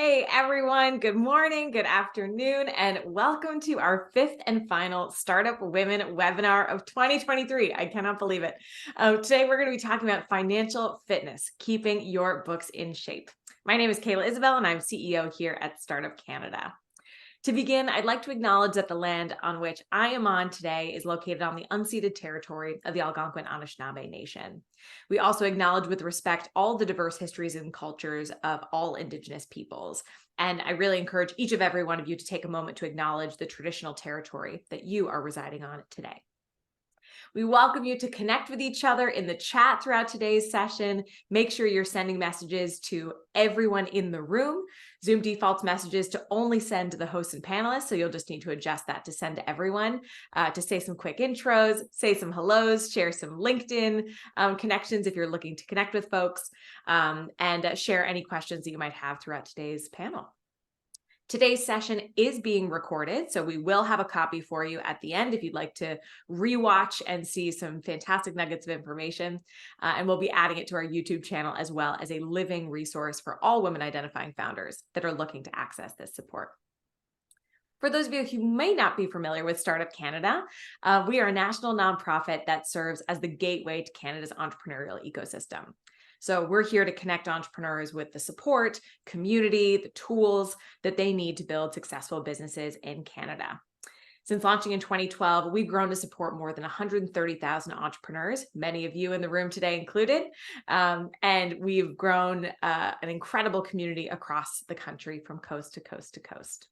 Hey everyone, good morning, good afternoon, and welcome to our fifth and final Startup Women webinar of 2023. I cannot believe it. Today we're going to be talking about financial fitness, keeping your books in shape. My name is Kayla Isabel and I'm CEO here at Startup Canada. To begin, I'd like to acknowledge that the land on which I am on today is located on the unceded territory of the Algonquin Anishinaabe Nation. We also acknowledge with respect all the diverse histories and cultures of all Indigenous peoples. And I really encourage each of every one of you to take a moment to acknowledge the traditional territory that you are residing on today. We welcome you to connect with each other in the chat throughout today's session. Make sure you're sending messages to everyone in the room. Zoom defaults messages to only send to the hosts and panelists, so you'll just need to adjust that to send to everyone, to say some quick intros, say some hellos, share some LinkedIn connections if you're looking to connect with folks, and share any questions that you might have throughout today's panel. Today's session is being recorded, so we will have a copy for you at the end if you'd like to rewatch and see some fantastic nuggets of information. And we'll be adding it to our YouTube channel as well as a living resource for all women identifying founders that are looking to access this support. For those of you who may not be familiar with Startup Canada, we are a national nonprofit that serves as the gateway to Canada's entrepreneurial ecosystem. So we're here to connect entrepreneurs with the support, community, the tools that they need to build successful businesses in Canada. Since launching in 2012, we've grown to support more than 130,000 entrepreneurs, many of you in the room today included, and we've grown an incredible community across the country from coast to coast to coast.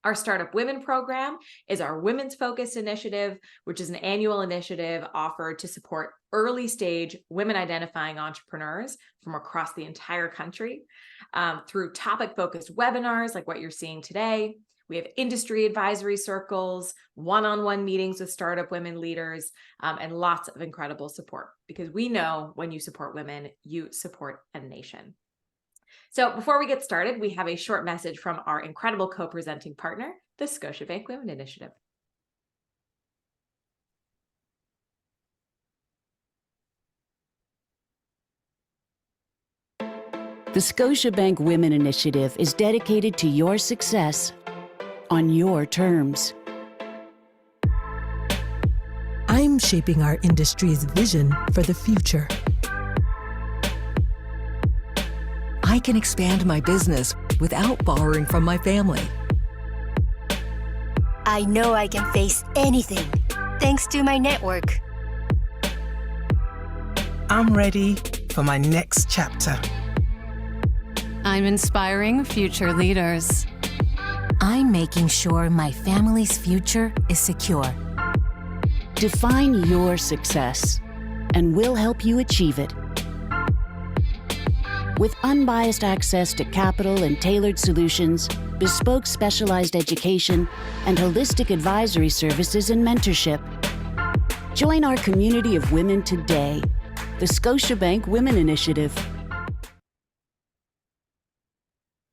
Our Startup Women program is our women's focused initiative, which is an annual initiative offered to support early stage women identifying entrepreneurs from across the entire country through topic focused webinars like what you're seeing today. We have industry advisory circles, one-on-one meetings with startup women leaders, and lots of incredible support, because we know when you support women, you support a nation. So before we get started, we have a short message from our incredible co-presenting partner, the Scotiabank Women Initiative. The Scotiabank Women Initiative is dedicated to your success on your terms. I'm shaping our industry's vision for the future. I can expand my business without borrowing from my family. I know I can face anything thanks to my network. I'm ready for my next chapter. I'm inspiring future leaders. I'm making sure my family's future is secure. Define your success, and we'll help you achieve it. With unbiased access to capital and tailored solutions, bespoke specialized education, and holistic advisory services and mentorship. Join our community of women today, the Scotiabank Women Initiative.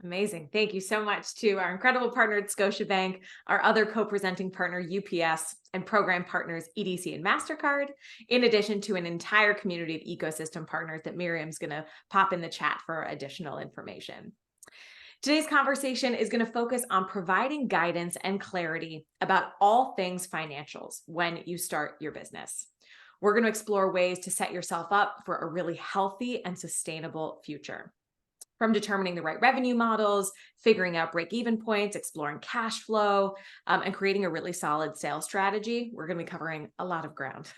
Amazing. Thank you so much to our incredible partner at Scotiabank, our other co-presenting partner, UPS, and program partners, EDC and Mastercard, in addition to an entire community of ecosystem partners that Miriam's going to pop in the chat for additional information. Today's conversation is going to focus on providing guidance and clarity about all things financials when you start your business. We're going to explore ways to set yourself up for a really healthy and sustainable future. From determining the right revenue models, figuring out break-even points, exploring cash flow, and creating a really solid sales strategy, we're going to be covering a lot of ground.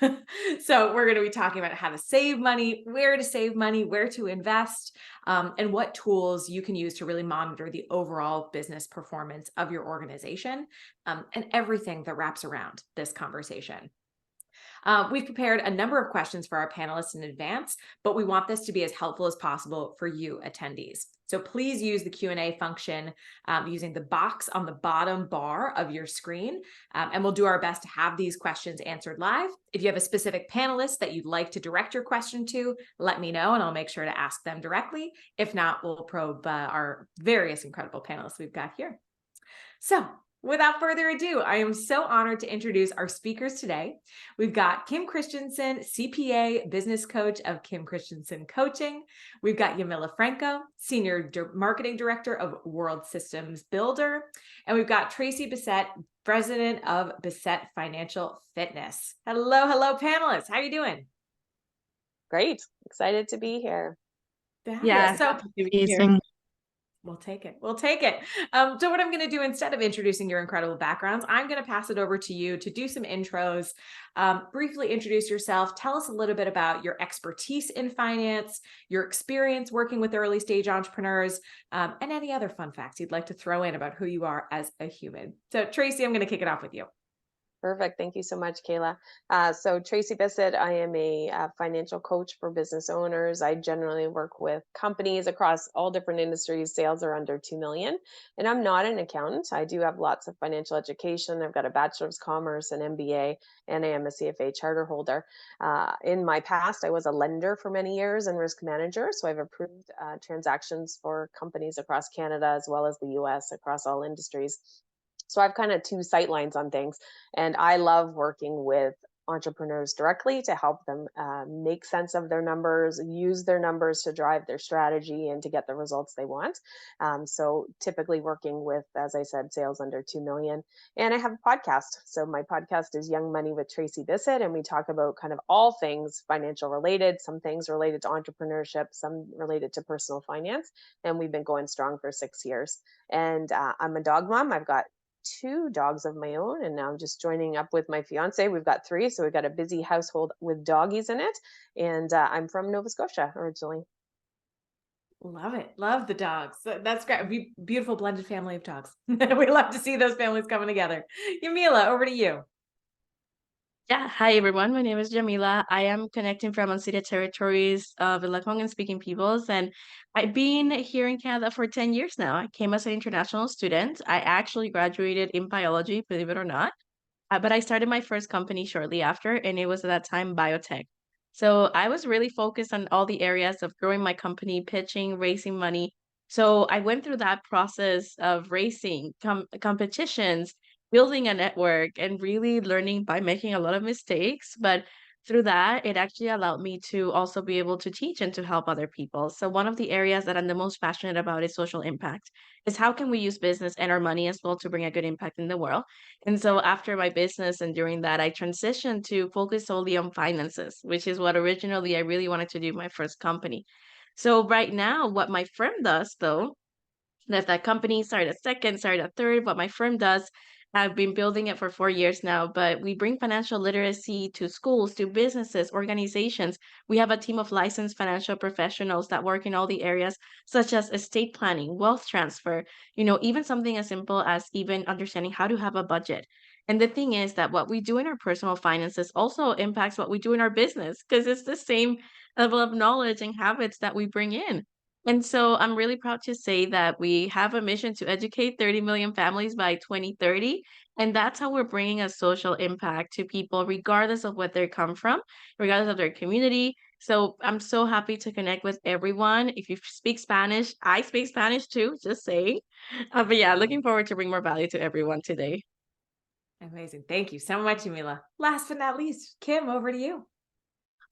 So we're going to be talking about how to save money, where to invest, and what tools you can use to really monitor the overall business performance of your organization, and everything that wraps around this conversation. We've prepared a number of questions for our panelists in advance, but we want this to be as helpful as possible for you attendees. So please use the Q&A function using the box on the bottom bar of your screen, and we'll do our best to have these questions answered live. If you have a specific panelist that you'd like to direct your question to, let me know and I'll make sure to ask them directly. If not, we'll probe our various incredible panelists we've got here. So Without further ado, I am so honored to introduce our speakers today. We've got Kim Christiansen, CPA, business coach of Kim Christiansen Coaching. We've got Yamila Franco, senior marketing director of World Systems Builder. And we've got Tracey Bissett, president of Bissett Financial Fitness. Hello, panelists. How are you doing? Great. Excited to be here. Yeah, so amazing. We'll take it. We'll take it. So what I'm going to do, instead of introducing your incredible backgrounds, I'm going to pass it over to you to do some intros, briefly introduce yourself, tell us a little bit about your expertise in finance, your experience working with early stage entrepreneurs, and any other fun facts you'd like to throw in about who you are as a human. So Tracey, I'm going to kick it off with you. Perfect. Thank you so much, Kayla. So Tracey Bissett, I am a financial coach for business owners. I generally work with companies across all different industries. Sales are under 2 million. And I'm not an accountant. I do have lots of financial education. I've got a bachelor's of commerce, an MBA, and I am a CFA charter holder. In my past, I was a lender for many years and risk manager. So I've approved transactions for companies across Canada as well as the US across all industries. So I've kind of two sight lines on things, and I love working with entrepreneurs directly to help them make sense of their numbers, use their numbers to drive their strategy and to get the results they want. So typically working with, as I said, sales under 2 million. And I have a podcast. So my podcast is Young Money with Tracey Bissett, and we talk about kind of all things financial related, some things related to entrepreneurship, some related to personal finance. And we've been going strong for 6 years. And I'm a dog mom. I've got 2 dogs of my own, and now I'm just joining up with my fiance. We've got 3, so we've got a busy household with doggies in it. And I'm from Nova Scotia originally. Love it. Love the dogs. That's great. Beautiful blended family of dogs. We love to see those families coming together. Yamila, over to you. Yeah, hi everyone. My name is Yamila. I am connecting from unceded territories of the Lekwungen speaking peoples, and I've been here in Canada for 10 years now. I came as an international student. I actually graduated in biology, believe it or not. But I started my first company shortly after, and it was at that time biotech. So I was really focused on all the areas of growing my company, pitching, raising money. So I went through that process of racing, competitions, building a network, and really learning by making a lot of mistakes. But through that, it actually allowed me to also be able to teach and to help other people. So one of the areas that I'm the most passionate about is social impact. Is how can we use business and our money as well to bring a good impact in the world? And so after my business and during that, I transitioned to focus solely on finances, which is what originally I really wanted to do my first company. So right now, what my firm does though, left that company, started a second, started a third, what my firm does, I've been building it for 4 years now, but we bring financial literacy to schools, to businesses, organizations. We have a team of licensed financial professionals that work in all the areas such as estate planning, wealth transfer, even something as simple as even understanding how to have a budget. And the thing is that what we do in our personal finances also impacts what we do in our business because it's the same level of knowledge and habits that we bring in. And so I'm really proud to say that we have a mission to educate 30 million families by 2030. And that's how we're bringing a social impact to people, regardless of where they come from, regardless of their community. So I'm so happy to connect with everyone. If you speak Spanish, I speak Spanish too, just saying. But yeah, looking forward to bring more value to everyone today. Amazing. Thank you so much, Yamila. Last but not least, Kim, over to you.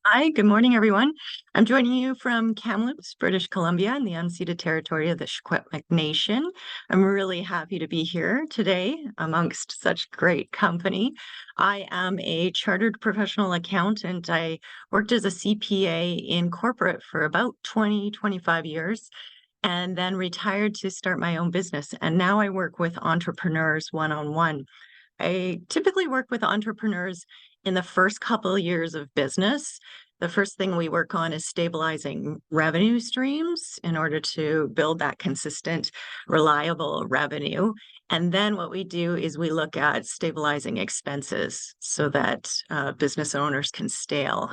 Hi, good morning, everyone. I'm joining you from Kamloops, British Columbia, in the unceded territory of the Scotiabank Nation. I'm really happy to be here today amongst such great company. I am a chartered professional accountant. I worked as a CPA in corporate for about 25 years, and then retired to start my own business. And now I work with entrepreneurs one-on-one. I typically work with entrepreneurs in the first couple of years of business. The first thing we work on is stabilizing revenue streams in order to build that consistent, reliable revenue. And then what we do is we look at stabilizing expenses so that business owners can scale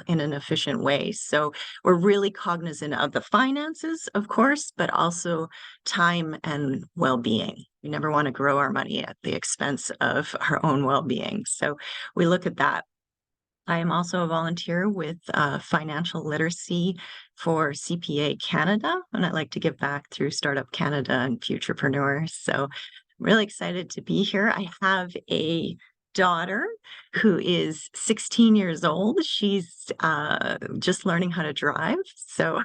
in an efficient way. So we're really cognizant of the finances, of course, but also time and well-being. We never want to grow our money at the expense of our own well-being. So we look at that. I am also a volunteer with financial literacy for CPA Canada, and I like to give back through Startup Canada and Futurepreneur. So really excited to be here. I have a daughter who is 16 years old. She's just learning how to drive. So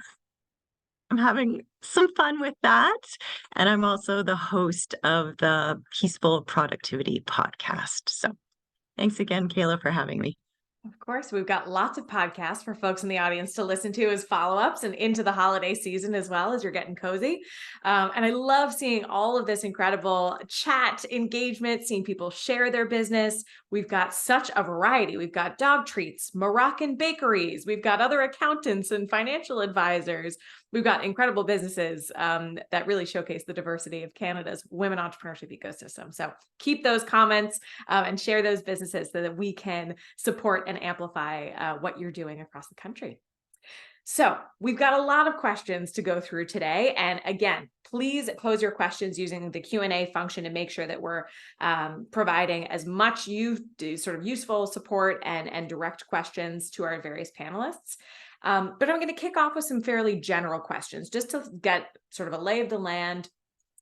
I'm having some fun with that. And I'm also the host of the Peaceful Productivity podcast. So thanks again, Kayla, for having me. Of course, we've got lots of podcasts for folks in the audience to listen to as follow-ups and into the holiday season as well as you're getting cozy. And I love seeing all of this incredible chat engagement, seeing people share their business. We've got such a variety. We've got dog treats, Moroccan bakeries. We've got other accountants and financial advisors. We've got incredible businesses that really showcase the diversity of Canada's women entrepreneurship ecosystem. So keep those comments and share those businesses so that we can support and amplify what you're doing across the country. So we've got a lot of questions to go through today. And again, please pose your questions using the Q&A function to make sure that we're providing as much sort of useful support and direct questions to our various panelists. But I'm going to kick off with some fairly general questions just to get sort of a lay of the land.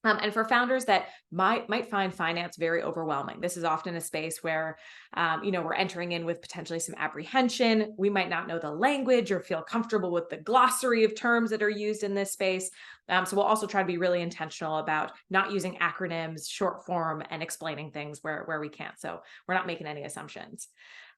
And for founders that might find finance very overwhelming. This is often a space where, we're entering in with potentially some apprehension. We might not know the language or feel comfortable with the glossary of terms that are used in this space. So we'll also try to be really intentional about not using acronyms, short form, and explaining things where we can't. So we're not making any assumptions.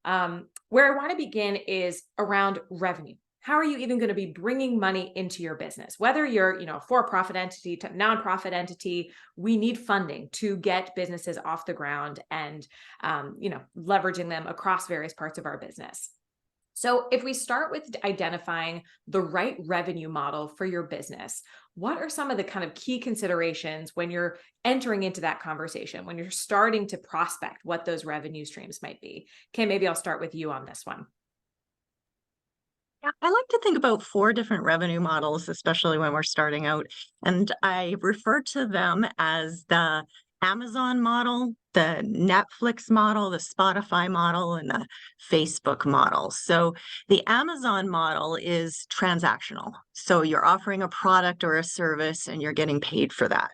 Where I want to begin is around revenue. How are you even going to be bringing money into your business? Whether you're, a for-profit entity to nonprofit entity, we need funding to get businesses off the ground and, leveraging them across various parts of our business. So if we start with identifying the right revenue model for your business, what are some of the kind of key considerations when you're entering into that conversation, when you're starting to prospect what those revenue streams might be? Kim, maybe I'll start with you on this one. Yeah, I like to think about 4 different revenue models, especially when we're starting out. And I refer to them as the Amazon model, the Netflix model, the Spotify model, and the Facebook model. So the Amazon model is transactional. So you're offering a product or a service and you're getting paid for that.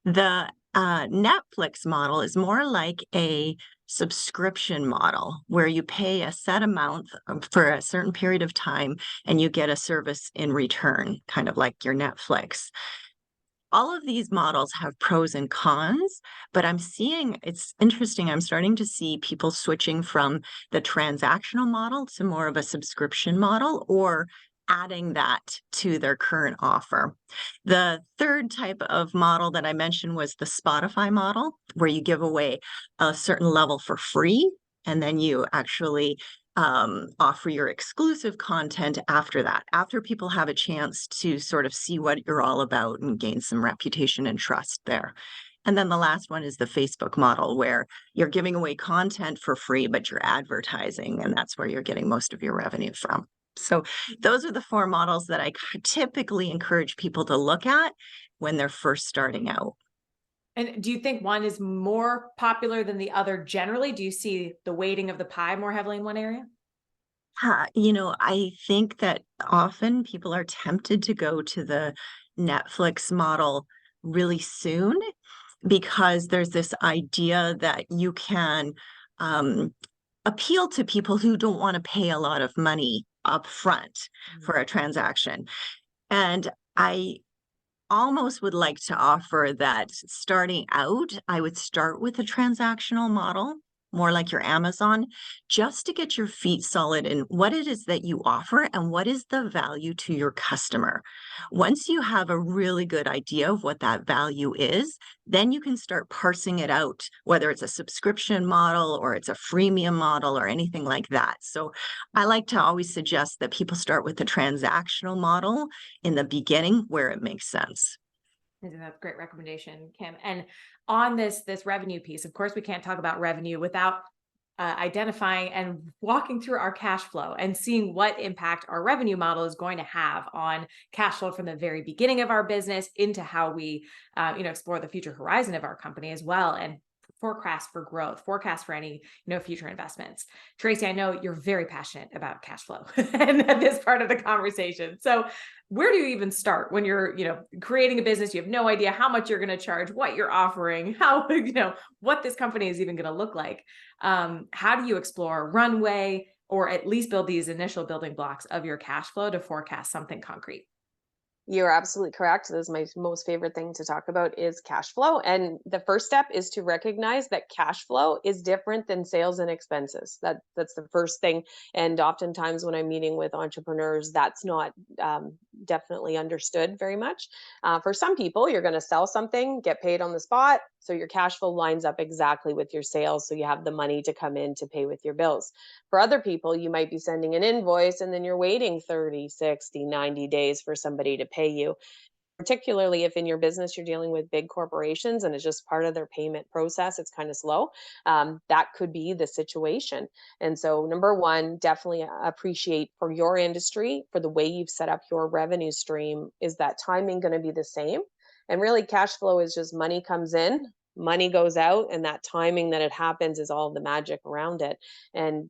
The Netflix model is more like a subscription model where you pay a set amount for a certain period of time and you get a service in return, kind of like your Netflix. All of these models have pros and cons, but it's interesting. I'm starting to see people switching from the transactional model to more of a subscription model or adding that to their current offer. The third type of model that I mentioned was the Spotify model, where you give away a certain level for free, and then you actually offer your exclusive content after that, after people have a chance to sort of see what you're all about and gain some reputation and trust there. And then the last one is the Facebook model, where you're giving away content for free, but you're advertising, and that's where you're getting most of your revenue from. So those are the 4 models that I typically encourage people to look at when they're first starting out. And do you think one is more popular than the other generally? Do you see the weighting of the pie more heavily in one area? I think that often people are tempted to go to the Netflix model really soon because there's this idea that you can appeal to people who don't want to pay a lot of money up front for a transaction. And I almost would like to offer that starting out, I would start with a transactional model, more like your Amazon, just to get your feet solid in what it is that you offer and what is the value to your customer. Once you have a really good idea of what that value is, then you can start parsing it out, whether it's a subscription model or it's a freemium model or anything like that. So I like to always suggest that people start with the transactional model in the beginning where it makes sense. I think that's a great recommendation, Kim. And on this revenue piece, of course, we can't talk about revenue without identifying and walking through our cash flow and seeing what impact our revenue model is going to have on cash flow from the very beginning of our business into how we, explore the future horizon of our company as well. And forecast for growth, forecast for any, future investments. Tracey, I know you're very passionate about cash flow and this part of the conversation. So where do you even start when you're, creating a business? You have no idea how much you're going to charge, what you're offering, how, what this company is even going to look like. How do you explore runway, or at least build these initial building blocks of your cash flow to forecast something concrete? You're absolutely correct. This is my most favorite thing to talk about is cash flow. And the first step is to recognize that cash flow is different than sales and expenses. That's the first thing. And oftentimes when I'm meeting with entrepreneurs, that's not definitely understood very much. For some people, you're going to sell something, get paid on the spot. So your cash flow lines up exactly with your sales. So you have the money to come in to pay with your bills. For other people, you might be sending an invoice and then you're waiting 30, 60, 90 days for somebody to pay you. Particularly if in your business you're dealing with big corporations and it's just part of their payment process, it's kind of slow. That could be the situation. And so, number one, definitely appreciate for your industry, for the way you've set up your revenue stream, is that timing going to be the same? And really, cash flow is just money comes in, money goes out, and that timing that it happens is all the magic around it. And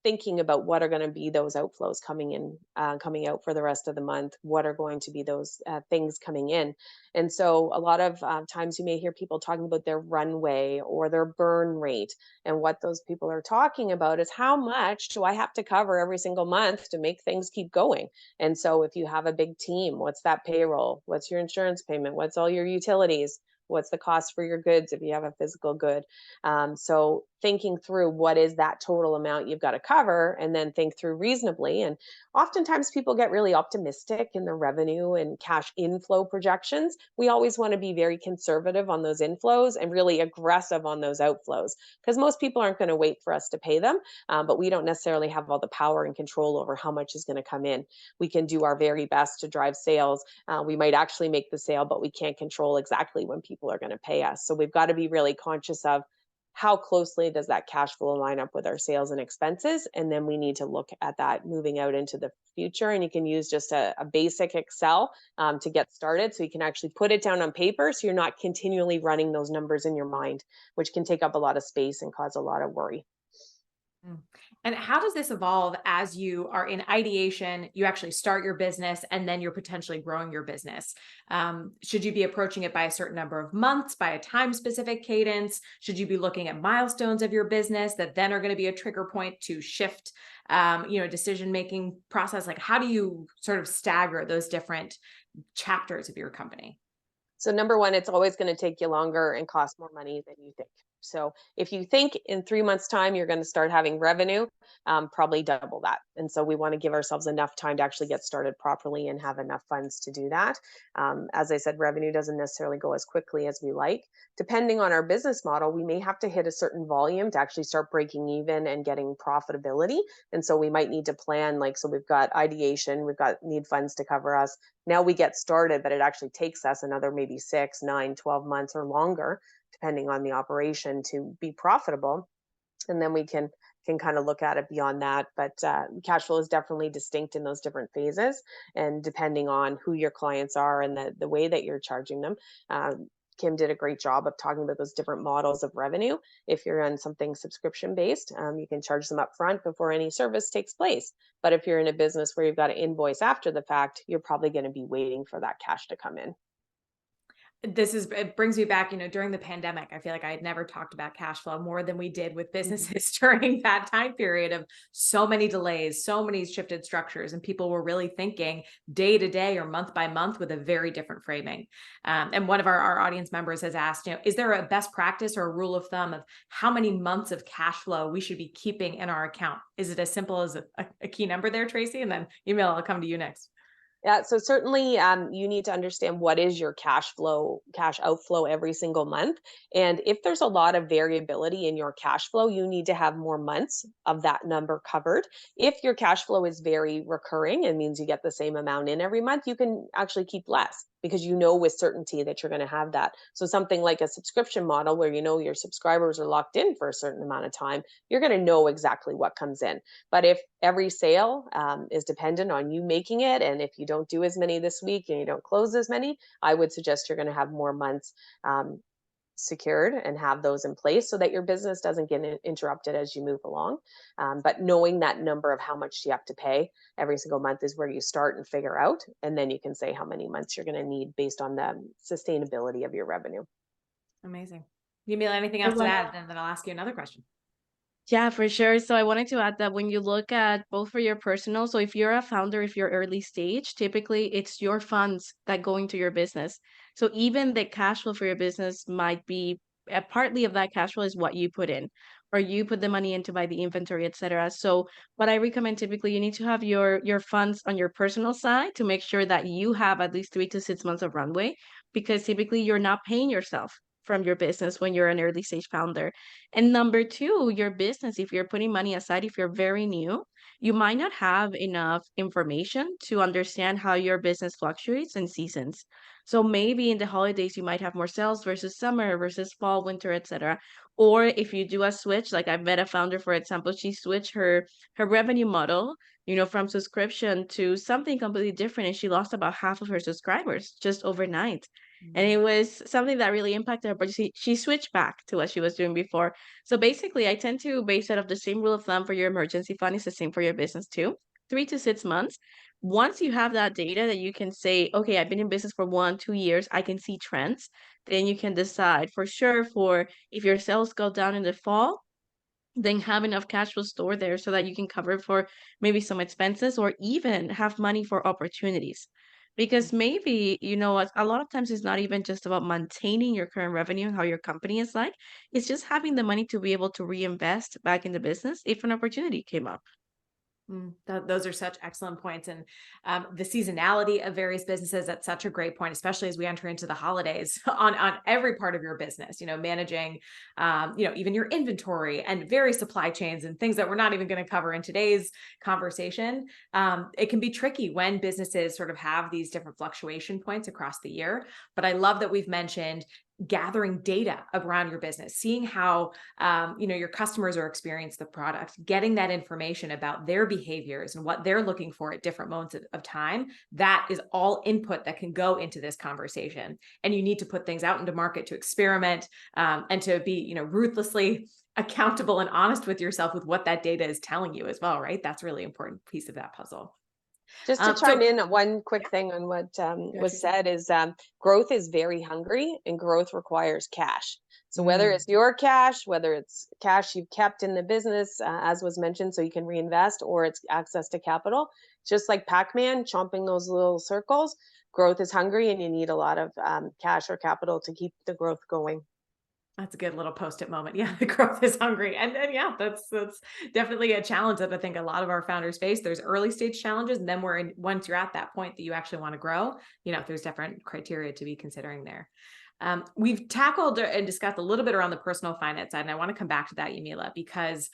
thinking about what are going to be those outflows coming in, coming out for the rest of the month, what are going to be those things coming in. And so a lot of times you may hear people talking about their runway or their burn rate. And what those people are talking about is, how much do I have to cover every single month to make things keep going? And so if you have a big team, what's that payroll? What's your insurance payment? What's all your utilities? What's the cost for your goods if you have a physical good? So thinking through what is that total amount you've got to cover, and then think through reasonably. And oftentimes people get really optimistic in the revenue and cash inflow projections. We always want to be very conservative on those inflows and really aggressive on those outflows, because most people aren't going to wait for us to pay them, but we don't necessarily have all the power and control over how much is going to come in. We can do our very best to drive sales. We might actually make the sale, but we can't control exactly when people are going to pay us. So we've got to be really conscious of how closely does that cash flow line up with our sales and expenses. And then we need to look at that moving out into the future. And you can use just a basic Excel to get started. So you can actually put it down on paper, so you're not continually running those numbers in your mind, which can take up a lot of space and cause a lot of worry. And how does this evolve as you are in ideation, you actually start your business, and then you're potentially growing your business? Should you be approaching it by a certain number of months, by a time specific cadence? Should you be looking at milestones of your business that then are going to be a trigger point to shift, decision-making process? Like, how do you sort of stagger those different chapters of your company? So number one, it's always going to take you longer and cost more money than you think. So if you think in 3 months' time you're going to start having revenue, probably double that. And so we want to give ourselves enough time to actually get started properly and have enough funds to do that. As I said, revenue doesn't necessarily go as quickly as we like. Depending on our business model, we may have to hit a certain volume to actually start breaking even and getting profitability. And so we might need to plan, so we've got ideation, need funds to cover us. Now we get started, but it actually takes us another maybe 6, 9, 12 months or longer, depending on the operation, to be profitable. And then we can kind of look at it beyond that. But cash flow is definitely distinct in those different phases. And depending on who your clients are and the way that you're charging them, Kim did a great job of talking about those different models of revenue. If you're on something subscription based, you can charge them up front before any service takes place. But if you're in a business where you've got to invoice after the fact, you're probably going to be waiting for that cash to come in. It brings me back, during the pandemic, I feel like I had never talked about cash flow more than we did with businesses during that time period of so many delays, so many shifted structures, and people were really thinking day to day or month by month with a very different framing. And one of our audience members has asked, is there a best practice or a rule of thumb of how many months of cash flow we should be keeping in our account? Is it as simple as a key number there, Tracey? And then Yamila, I'll come to you next. Yeah, so certainly you need to understand what is your cash outflow every single month. And if there's a lot of variability in your cash flow, you need to have more months of that number covered. If your cash flow is very recurring, it means you get the same amount in every month, you can actually keep less, because you know with certainty that you're going to have that. So something like a subscription model where your subscribers are locked in for a certain amount of time, you're going to know exactly what comes in. But if every sale is dependent on you making it, and if you don't do as many this week and you don't close as many, I would suggest you're going to have more months secured and have those in place so that your business doesn't get interrupted as you move along. But knowing that number of how much you have to pay every single month is where you start and figure out. And then you can say how many months you're going to need based on the sustainability of your revenue. Amazing. Yamila, anything else to add? And then I'll ask you another question. Yeah, for sure. So I wanted to add that when you look at both for your personal, so if you're a founder, if you're early stage, typically it's your funds that go into your business. So even the cash flow for your business might be partly of that cash flow is what you put in, or you put the money in to buy the inventory, etc. So what I recommend typically, you need to have your funds on your personal side to make sure that you have at least 3 to 6 months of runway, because typically you're not paying yourself from your business when you're an early stage founder. And number two, your business, if you're putting money aside, if you're very new, you might not have enough information to understand how your business fluctuates in seasons. So maybe in the holidays, you might have more sales versus summer versus fall, winter, etc. Or if you do a switch, like I met a founder, for example, she switched her revenue model, from subscription to something completely different, and she lost about half of her subscribers just overnight. And it was something that really impacted her, but she switched back to what she was doing before. So basically, I tend to base it off the same rule of thumb for your emergency fund is the same for your business too. 3 to 6 months. Once you have that data that you can say, okay, I've been in business for 1, 2 years, I can see trends, then you can decide for sure for if your sales go down in the fall, then have enough cash flow stored there so that you can cover for maybe some expenses or even have money for opportunities. Because maybe, a lot of times it's not even just about maintaining your current revenue and how your company is like. It's just having the money to be able to reinvest back in the business if an opportunity came up. Those are such excellent points. And the seasonality of various businesses, that's such a great point, especially as we enter into the holidays on every part of your business, managing, even your inventory and various supply chains and things that we're not even going to cover in today's conversation. It can be tricky when businesses sort of have these different fluctuation points across the year. But I love that we've mentioned gathering data around your business, seeing how your customers are experiencing the product, getting that information about their behaviors and what they're looking for at different moments of time. That is all input that can go into this conversation. And you need to put things out into market to experiment and to be ruthlessly accountable and honest with yourself with what that data is telling you as well, right? That's a really important piece of that puzzle. Just to chime in one quick thing on what was said is growth is very hungry and growth requires cash. So whether it's your cash, whether it's cash you've kept in the business, as was mentioned, so you can reinvest, or it's access to capital, just like Pac-Man chomping those little circles, growth is hungry and you need a lot of cash or capital to keep the growth going. That's a good little post-it moment. Yeah, the growth is hungry. And yeah, that's definitely a challenge that I think a lot of our founders face. There's early stage challenges. And then once you're at that point that you actually want to grow, there's different criteria to be considering there. We've tackled and discussed a little bit around the personal finance side. And I want to come back to that, Yamila, because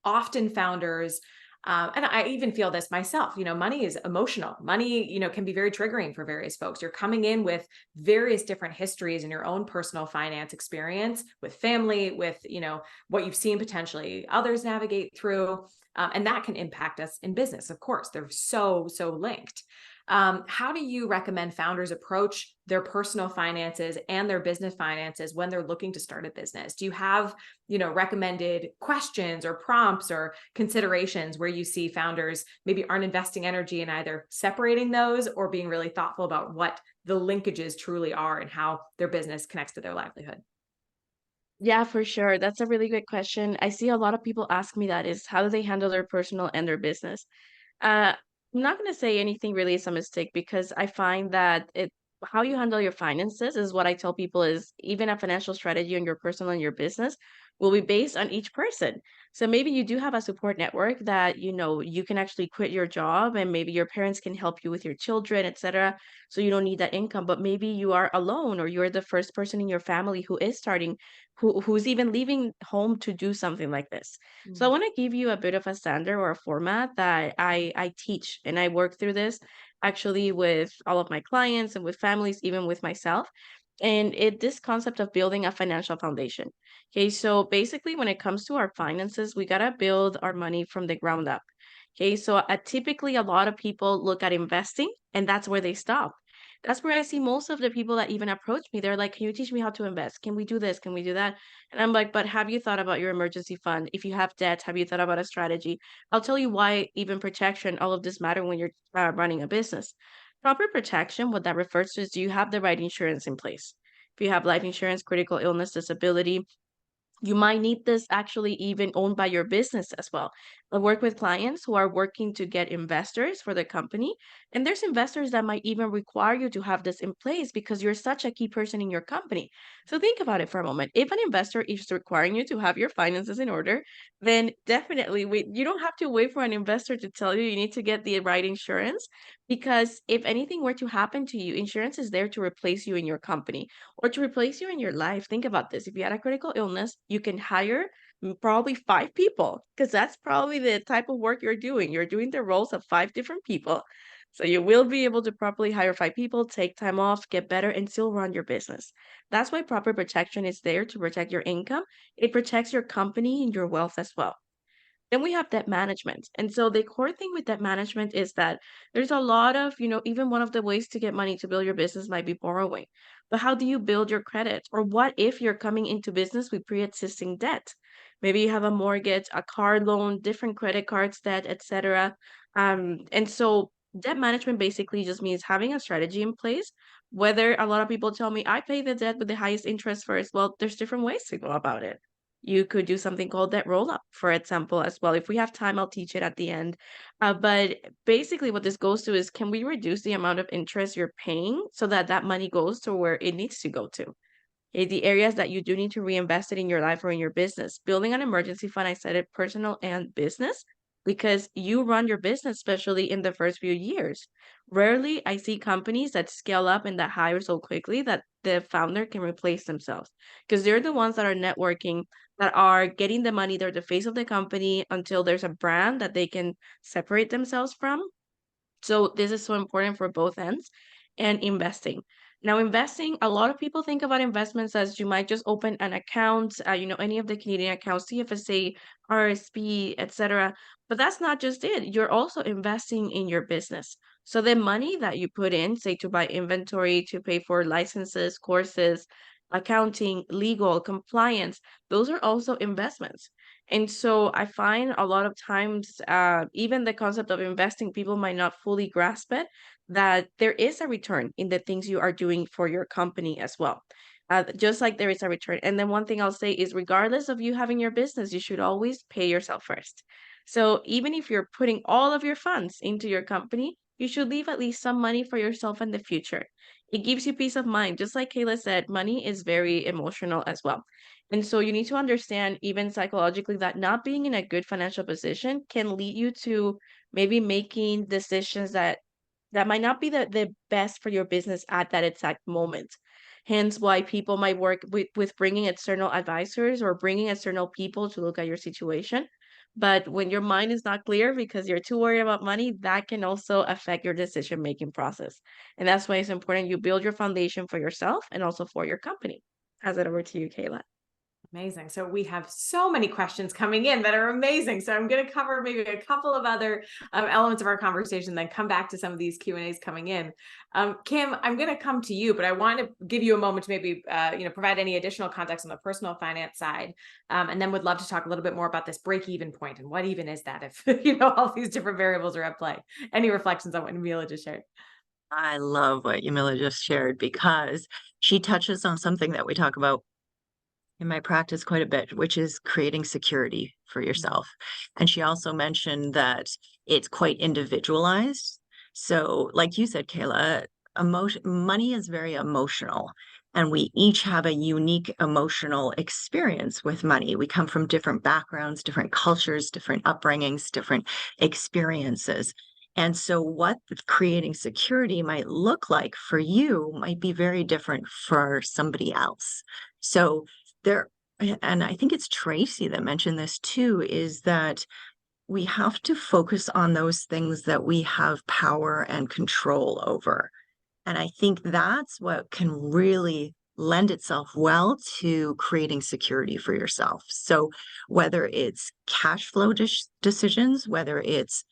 often founders, and I even feel this myself, money is emotional. Money, can be very triggering for various folks. You're coming in with various different histories in your own personal finance experience with family, with, what you've seen potentially others navigate through. And that can impact us in business. Of course, they're so linked. How do you recommend founders approach their personal finances and their business finances when they're looking to start a business? Do you have, recommended questions or prompts or considerations where you see founders maybe aren't investing energy in either separating those or being really thoughtful about what the linkages truly are and how their business connects to their livelihood? Yeah, for sure. That's a really good question. I see a lot of people ask me that is how do they handle their personal and their business? I'm not going to say anything really is a mistake because I find that how you handle your finances is what I tell people is even a financial strategy on your personal and your business will be based on each person. So maybe you do have a support network that you can actually quit your job and maybe your parents can help you with your children, etc. So you don't need that income, but maybe you are alone or you're the first person in your family who is starting who's even leaving home to do something like this. So I want to give you a bit of a standard or a format that I teach and I work through this actually with all of my clients and with families, even with myself. And this concept of building a financial foundation. Okay, so basically when it comes to our finances, we gotta build our money from the ground up. Okay, so typically a lot of people look at investing and that's where they stop. That's where I see most of the people that even approach me. They're like, can you teach me how to invest? Can we do this? Can we do that? And I'm like, but have you thought about your emergency fund? If you have debt, have you thought about a strategy? I'll tell you why even protection, all of this matter when you're running a business. Proper protection, what that refers to is, do you have the right insurance in place? If you have life insurance, critical illness, disability, you might need this actually even owned by your business as well. I work with clients who are working to get investors for the company, and there's investors that might even require you to have this in place because you're such a key person in your company. So think about it for a moment. If an investor is requiring you to have your finances in order, then definitely you don't have to wait for an investor to tell you need to get the right insurance, because if anything were to happen to you, insurance is there to replace you in your company or to replace you in your life. Think about this. If you had a critical illness, you can hire probably 5 people, because that's probably the type of work you're doing. You're doing the roles of 5 different people. So you will be able to properly hire 5 people, take time off, get better, and still run your business. That's why proper protection is there to protect your income. It protects your company and your wealth as well. Then we have debt management. And so the core thing with debt management is that there's a lot of, even one of the ways to get money to build your business might be borrowing. But how do you build your credit? Or what if you're coming into business with pre-existing debt? Maybe you have a mortgage, a car loan, different credit cards, debt, etc. And so debt management basically just means having a strategy in place. Whether a lot of people tell me I pay the debt with the highest interest first, well, there's different ways to go about it. You could do something called debt roll up, for example, as well. If we have time, I'll teach it at the end. But basically, what this goes to is, can we reduce the amount of interest you're paying so that that money goes to where it needs to go to? The areas that you do need to reinvest it in your life or in your business. Building an emergency fund, I said it, personal and business, because you run your business, especially in the first few years. Rarely I see companies that scale up and that hire so quickly that the founder can replace themselves, because they're the ones that are networking, that are getting the money. They're the face of the company until there's a brand that they can separate themselves from. So this is so important for both ends. And investing. Now, investing, a lot of people think about investments as you might just open an account, any of the Canadian accounts, TFSA, RSP, etc. But that's not just it. You're also investing in your business. So the money that you put in, say to buy inventory, to pay for licenses, courses, accounting, legal, compliance, those are also investments. And so I find a lot of times, even the concept of investing, people might not fully grasp it, that there is a return in the things you are doing for your company as well. Just like there is a return. And then one thing I'll say is, regardless of you having your business, you should always pay yourself first. So even if you're putting all of your funds into your company, you should leave at least some money for yourself in the future. It gives you peace of mind. Just like Kayla said, money is very emotional as well. And so you need to understand, even psychologically, that not being in a good financial position can lead you to maybe making decisions that might not be the best for your business at that exact moment. Hence why people might work with bringing external advisors or bringing external people to look at your situation. But when your mind is not clear because you're too worried about money, that can also affect your decision-making process. And that's why it's important you build your foundation for yourself and also for your company. Pass it over to you, Kayla. Amazing. So we have so many questions coming in that are amazing. So I'm going to cover maybe a couple of other elements of our conversation, then come back to some of these Q&As coming in. Kim, I'm going to come to you, but I want to give you a moment to maybe, provide any additional context on the personal finance side. And then would love to talk a little bit more about this break-even point and what even is that if, all these different variables are at play. Any reflections on what Yamila just shared? I love what Yamila just shared, because she touches on something that we talk about in my practice quite a bit, which is creating security for yourself. And she also mentioned that it's quite individualized. So like you said, Kayla, money is very emotional, and we each have a unique emotional experience with money. We come from different backgrounds, different cultures, different upbringings, different experiences. And so what creating security might look like for you might be very different for somebody else. So there, and I think it's Tracey that mentioned this too, is that we have to focus on those things that we have power and control over. And I think that's what can really lend itself well to creating security for yourself. So whether it's cash flow decisions, whether it's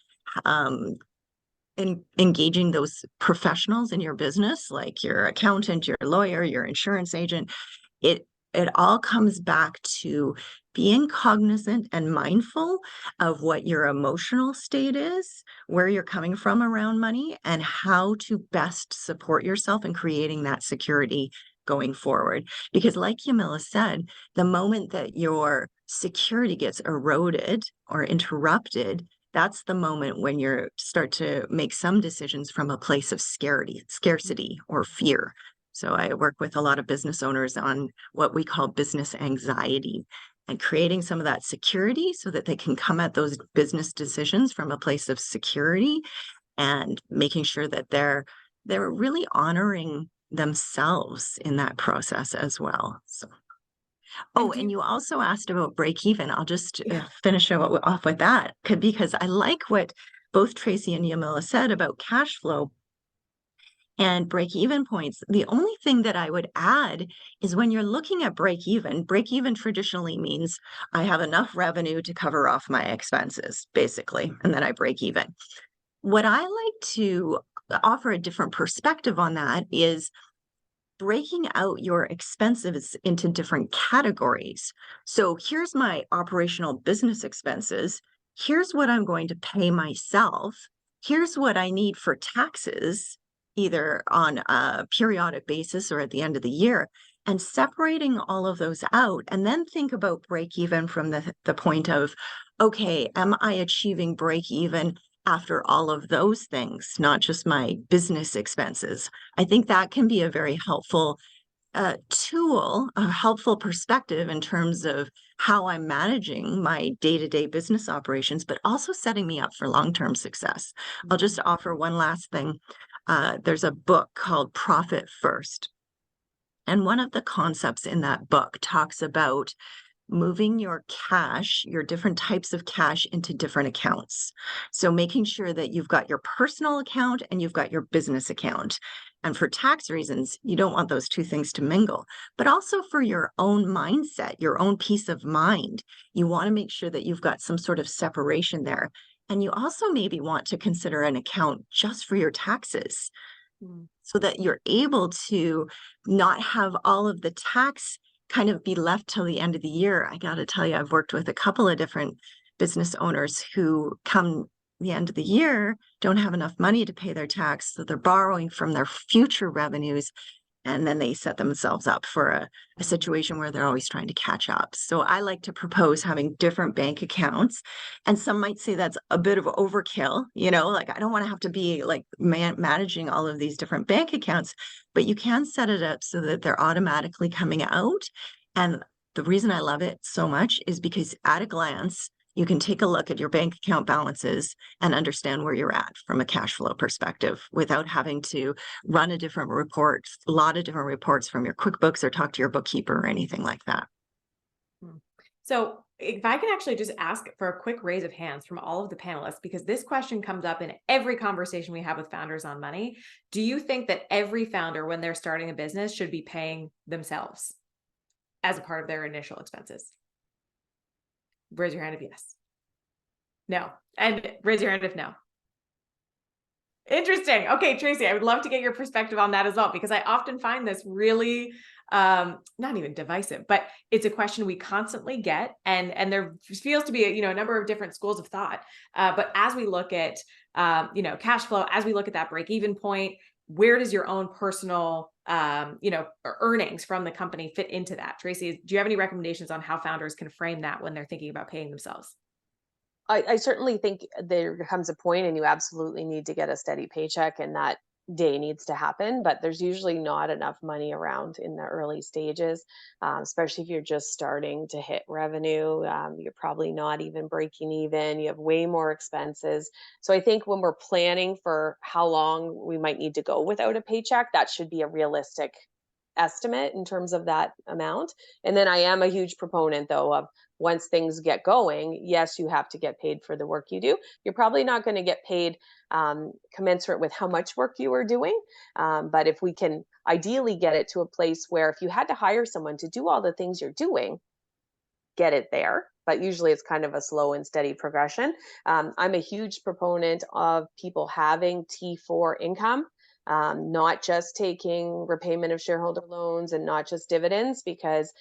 engaging those professionals in your business, like your accountant, your lawyer, your insurance agent, it all comes back to being cognizant and mindful of what your emotional state is, where you're coming from around money, and how to best support yourself in creating that security going forward. Because like Yamila said, the moment that your security gets eroded or interrupted, that's the moment when you start to make some decisions from a place of scarcity or fear. So I work with a lot of business owners on what we call business anxiety and creating some of that security so that they can come at those business decisions from a place of security and making sure that they're really honoring themselves in that process as well. So. Oh, and you also asked about break even. I'll just finish off with that because I like what both Tracey and Yamila said about cash flow and break-even points. The only thing that I would add is when you're looking at break-even traditionally means I have enough revenue to cover off my expenses, basically, and then I break even. What I like to offer a different perspective on that is breaking out your expenses into different categories. So here's my operational business expenses. Here's what I'm going to pay myself. Here's what I need for taxes, either on a periodic basis or at the end of the year, and separating all of those out, and then think about break even from the point of, okay, am I achieving break even after all of those things, not just my business expenses? I think that can be a very helpful tool, a helpful perspective in terms of how I'm managing my day-to-day business operations, but also setting me up for long-term success. I'll just offer one last thing. There's a book called Profit First. And one of the concepts in that book talks about moving your cash, your different types of cash into different accounts. So making sure that you've got your personal account and you've got your business account. And for tax reasons, you don't want those two things to mingle, but also for your own mindset, your own peace of mind. You want to make sure that you've got some sort of separation there. And you also maybe want to consider an account just for your taxes so that you're able to not have all of the tax kind of be left till the end of the year. I got to tell you, I've worked with a couple of different business owners who come the end of the year, don't have enough money to pay their tax. So they're borrowing from their future revenues. And then they set themselves up for a situation where they're always trying to catch up. So I like to propose having different bank accounts. And some might say that's a bit of overkill, like I don't want to have to be like managing all of these different bank accounts, but you can set it up so that they're automatically coming out. And the reason I love it so much is because at a glance, you can take a look at your bank account balances and understand where you're at from a cash flow perspective without having to run a lot of different reports from your QuickBooks or talk to your bookkeeper or anything like that. So if I can actually just ask for a quick raise of hands from all of the panelists, because this question comes up in every conversation we have with founders on money. Do you think that every founder, when they're starting a business, should be paying themselves as a part of their initial expenses? Raise your hand if yes. No. And raise your hand if no. Interesting. Okay, Tracey, I would love to get your perspective on that as well, because I often find this really not even divisive, but it's a question we constantly get. And there feels to be a number of different schools of thought. But as we look at cash flow, as we look at that break-even point, where does your own personal earnings from the company fit into that? Tracey, do you have any recommendations on how founders can frame that when they're thinking about paying themselves? I certainly think there comes a point and you absolutely need to get a steady paycheck, and that day needs to happen, but there's usually not enough money around in the early stages, especially if you're just starting to hit revenue. You're probably not even breaking even. You have way more expenses. So I think when we're planning for how long we might need to go without a paycheck, that should be a realistic estimate in terms of that amount. And then I am a huge proponent, though, of once things get going, yes, you have to get paid for the work you do. You're probably not going to get paid commensurate with how much work you are doing. But if we can ideally get it to a place where if you had to hire someone to do all the things you're doing, get it there, but usually it's kind of a slow and steady progression. I'm a huge proponent of people having T4 income, not just taking repayment of shareholder loans and not just dividends, because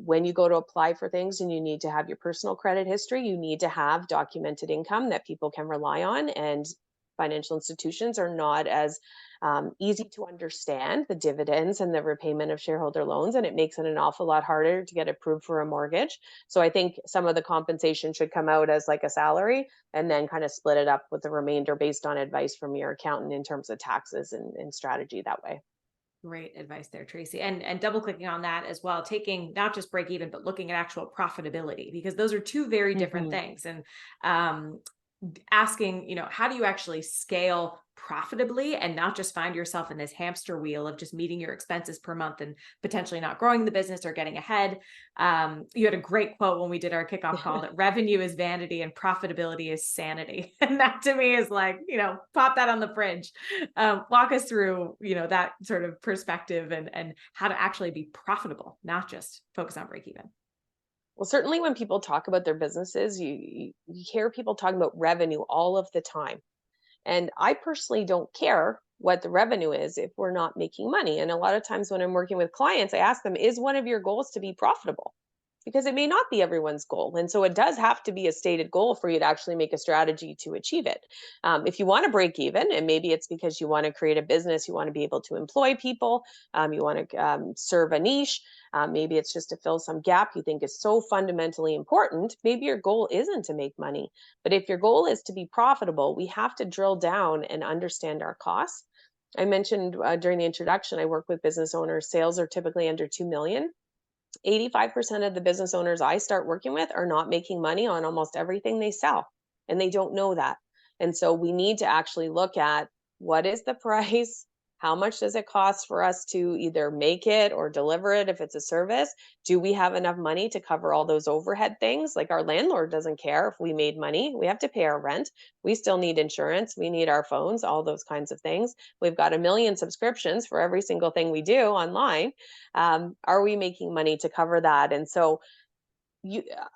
when you go to apply for things and you need to have your personal credit history, you need to have documented income that people can rely on. And financial institutions are not as easy to understand the dividends and the repayment of shareholder loans, and it makes it an awful lot harder to get approved for a mortgage. So I think some of the compensation should come out as like a salary, and then kind of split it up with the remainder based on advice from your accountant in terms of taxes and strategy that way. Great advice there, Tracey. And double clicking on that as well, taking not just break even, but looking at actual profitability, because those are two very different things. And asking, how do you actually scale profitably and not just find yourself in this hamster wheel of just meeting your expenses per month and potentially not growing the business or getting ahead. You had a great quote when we did our kickoff call that revenue is vanity and profitability is sanity. And that to me is like, pop that on the fridge. Walk us through, that sort of perspective and how to actually be profitable, not just focus on break even. Well, certainly when people talk about their businesses, you hear people talking about revenue all of the time. And I personally don't care what the revenue is if we're not making money. And a lot of times when I'm working with clients, I ask them, is one of your goals to be profitable? Because it may not be everyone's goal. And so it does have to be a stated goal for you to actually make a strategy to achieve it. If you want to break even, and maybe it's because you want to create a business, you want to be able to employ people, you want to serve a niche, maybe it's just to fill some gap you think is so fundamentally important. Maybe your goal isn't to make money. But if your goal is to be profitable, we have to drill down and understand our costs. I mentioned during the introduction, I work with business owners. Sales are typically under 2 million. 85% of the business owners I start working with are not making money on almost everything they sell, and they don't know that. And so we need to actually look at what is the price, how much does it cost for us to either make it or deliver it if it's a service? Do we have enough money to cover all those overhead things? Like our landlord doesn't care if we made money. We have to pay our rent. We still need insurance. We need our phones, all those kinds of things. We've got 1 million subscriptions for every single thing we do online. Are we making money to cover that? And so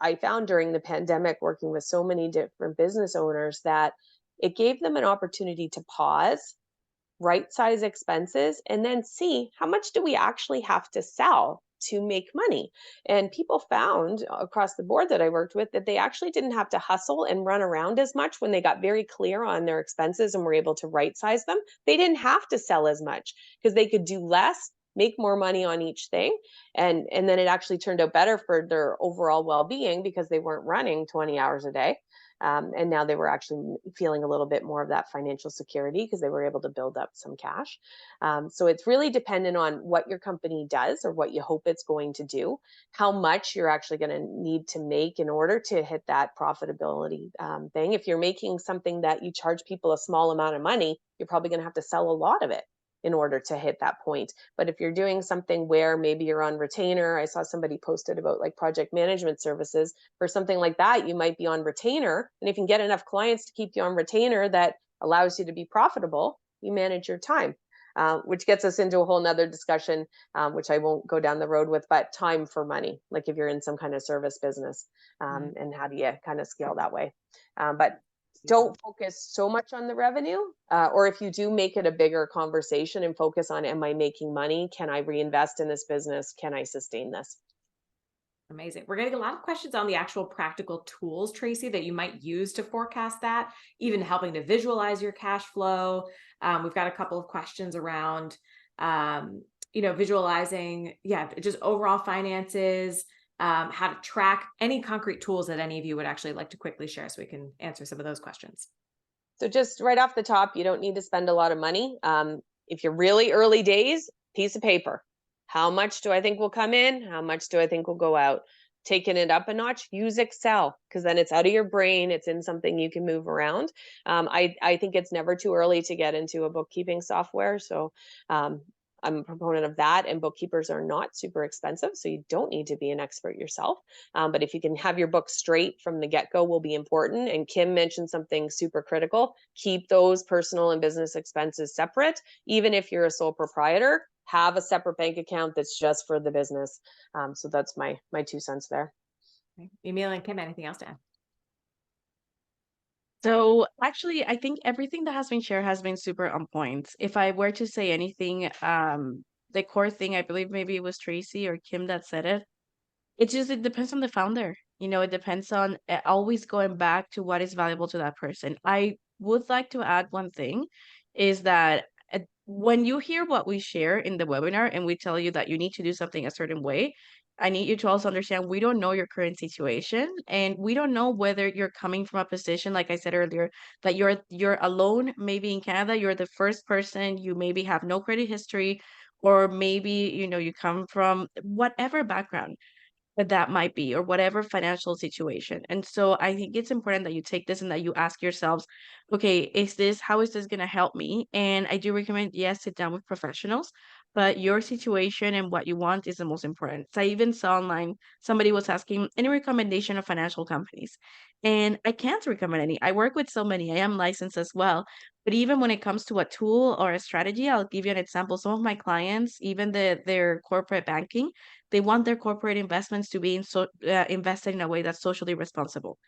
I found during the pandemic, working with so many different business owners, that it gave them an opportunity to pause, right size expenses, and then see how much do we actually have to sell to make money. And people found across the board that I worked with that they actually didn't have to hustle and run around as much when they got very clear on their expenses and were able to right size them. They didn't have to sell as much because they could do less, make more money on each thing. And then it actually turned out better for their overall well-being because they weren't running 20 hours a day. And now they were actually feeling a little bit more of that financial security because they were able to build up some cash. So it's really dependent on what your company does or what you hope it's going to do, how much you're actually going to need to make in order to hit that profitability thing. If you're making something that you charge people a small amount of money, you're probably going to have to sell a lot of it in order to hit that point. But if you're doing something where maybe you're on retainer, I saw somebody posted about like project management services, for something like that, you might be on retainer. And if you can get enough clients to keep you on retainer that allows you to be profitable, you manage your time, which gets us into a whole nother discussion, which I won't go down the road with, but time for money, like if you're in some kind of service business, and how do you kind of scale that way? But don't focus so much on the revenue, or if you do, make it a bigger conversation and focus on, am I making money? Can I reinvest in this business? Can I sustain this? Amazing. We're getting a lot of questions on the actual practical tools, Tracey, that you might use to forecast that, even helping to visualize your cash flow. We've got a couple of questions around, visualizing, just overall finances, how to track, any concrete tools that any of you would actually like to quickly share so we can answer some of those questions. So just right off the top, you don't need to spend a lot of money. If you're really early days, piece of paper. How much do I think will come in? How much do I think will go out? Taking it up a notch, use Excel, because then it's out of your brain. It's in something you can move around. I think it's never too early to get into a bookkeeping software. So I'm a proponent of that, and bookkeepers are not super expensive, so you don't need to be an expert yourself. But if you can have your books straight from the get-go, will be important. And Kim mentioned something super critical. Keep those personal and business expenses separate. Even if you're a sole proprietor, have a separate bank account that's just for the business. So that's my 2 cents there. Yamila and Kim, anything else to add? So actually, I think everything that has been shared has been super on point. If I were to say anything, the core thing, I believe maybe it was Tracey or Kim that said it. It depends on the founder. It depends on always going back to what is valuable to that person. I would like to add one thing is that when you hear what we share in the webinar and we tell you that you need to do something a certain way, I need you to also understand we don't know your current situation and we don't know whether you're coming from a position, like I said earlier, that you're alone, maybe in Canada, you're the first person, you maybe have no credit history, or maybe, you come from whatever background that might be, or whatever financial situation. And so I think it's important that you take this and that you ask yourselves, okay, how is this going to help me? And I do recommend, yes, sit down with professionals, but your situation and what you want is the most important. So I even saw online, somebody was asking any recommendation of financial companies. And I can't recommend any. I work with so many. I am licensed as well. But even when it comes to a tool or a strategy, I'll give you an example. Some of my clients, even their corporate banking, they want their corporate investments to be invested in a way that's socially responsible.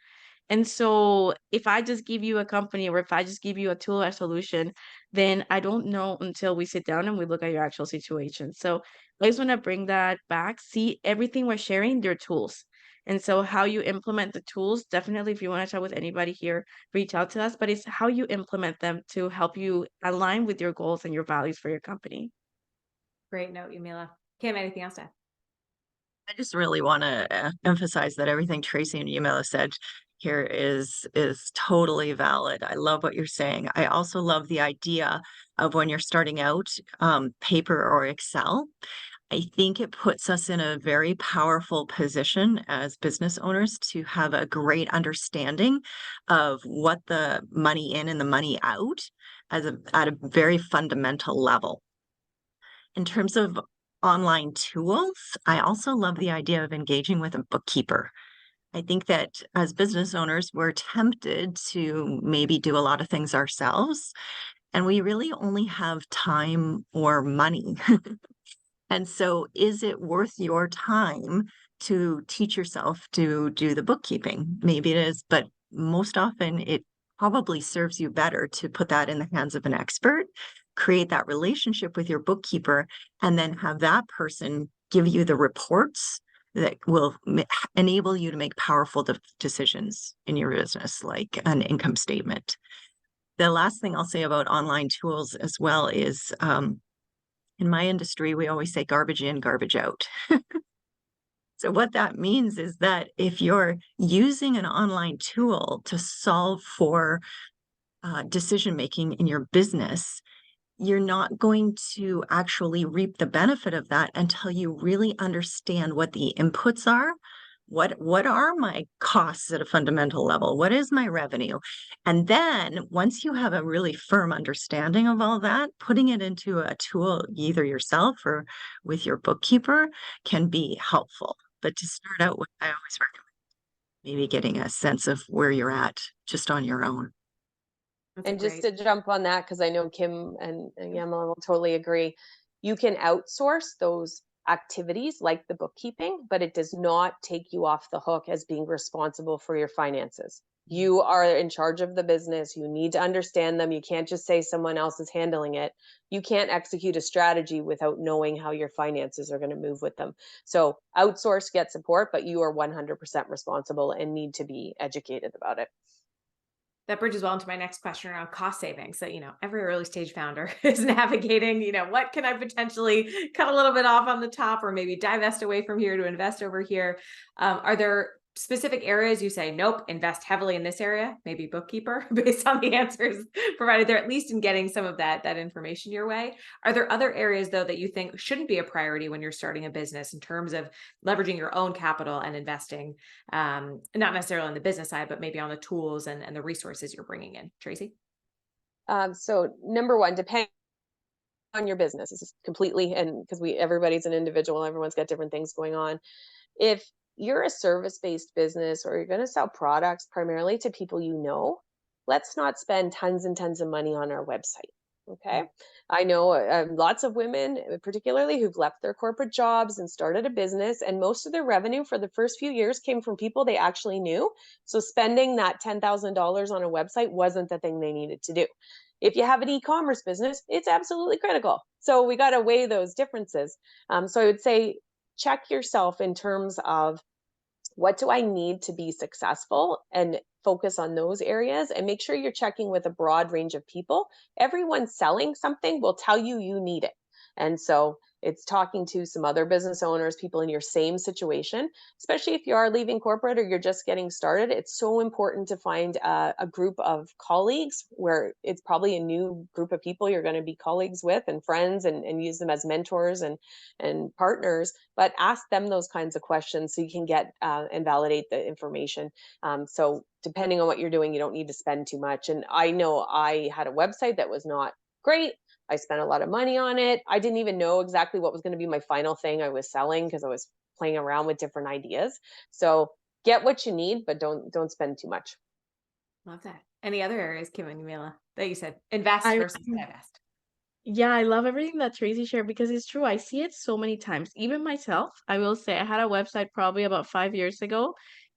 And so if I just give you a company or if I just give you a tool or solution, then I don't know until we sit down and we look at your actual situation. So I just want to bring that back. See, everything we're sharing, they're tools. And so how you implement the tools, definitely if you want to chat with anybody here, reach out to us, but it's how you implement them to help you align with your goals and your values for your company. Great note, Yamila. Kim, anything else to add? I just really want to emphasize that everything Tracey and Yamila said here is totally valid. I love what you're saying. I also love the idea of when you're starting out, paper or Excel. I think it puts us in a very powerful position as business owners to have a great understanding of what the money in and the money out at a very fundamental level. In terms of online tools, I also love the idea of engaging with a bookkeeper. I think that as business owners, we're tempted to maybe do a lot of things ourselves, and we really only have time or money. And so is it worth your time to teach yourself to do the bookkeeping? Maybe it is, but most often it probably serves you better to put that in the hands of an expert, create that relationship with your bookkeeper, and then have that person give you the reports that will enable you to make powerful decisions in your business, like an income statement. The last thing I'll say about online tools as well is, in my industry, we always say garbage in, garbage out. So what that means is that if you're using an online tool to solve for decision-making in your business, you're not going to actually reap the benefit of that until you really understand what the inputs are. What are my costs at a fundamental level? What is my revenue? And then once you have a really firm understanding of all that, putting it into a tool, either yourself or with your bookkeeper, can be helpful. But to start out with, I always recommend maybe getting a sense of where you're at just on your own. And just to jump on that, because I know Kim and Yamila will totally agree, you can outsource those activities like the bookkeeping, but it does not take you off the hook as being responsible for your finances. You are in charge of the business. You need to understand them. You can't just say someone else is handling it. You can't execute a strategy without knowing how your finances are going to move with them. So outsource, get support, but you are 100% responsible and need to be educated about it. That bridges well into my next question around cost savings. So, every early stage founder is navigating, what can I potentially cut a little bit off on the top or maybe divest away from here to invest over here? Are there specific areas you say, nope, invest heavily in this area, maybe bookkeeper, based on the answers provided there, at least in getting some of that information your way? Are there other areas, though, that you think shouldn't be a priority when you're starting a business in terms of leveraging your own capital and investing, not necessarily on the business side, but maybe on the tools and the resources you're bringing in? Tracey? So number one, depending on your business, this is completely, and because everybody's an individual, everyone's got different things going on. If you're a service-based business or you're going to sell products primarily to people let's not spend tons and tons of money on our website. Okay. I know lots of women, particularly who've left their corporate jobs and started a business, and most of their revenue for the first few years came from people they actually knew. So spending that $10,000 on a website wasn't the thing they needed to do. If you have an e-commerce business, it's absolutely critical. So we got to weigh those differences. So I would say check yourself in terms of what do I need to be successful, and focus on those areas, and make sure you're checking with a broad range of people. Everyone selling something will tell you you need it. And so it's talking to some other business owners, people in your same situation, especially if you are leaving corporate or you're just getting started. It's so important to find a group of colleagues where it's probably a new group of people you're going to be colleagues with and friends, and use them as mentors and partners, but ask them those kinds of questions so you can get and validate the information. So depending on what you're doing, you don't need to spend too much. And I know I had a website that was not great. I spent a lot of money on it. I didn't even know exactly what was going to be my final thing I was selling because I was playing around with different ideas. So get what you need, but don't spend too much. Love that. Any other areas, Kim and Yamila, that you said invest I versus divest? Yeah, I love everything that Tracy shared because it's true. I see it so many times. Even myself, I will say I had a website probably about 5 years ago.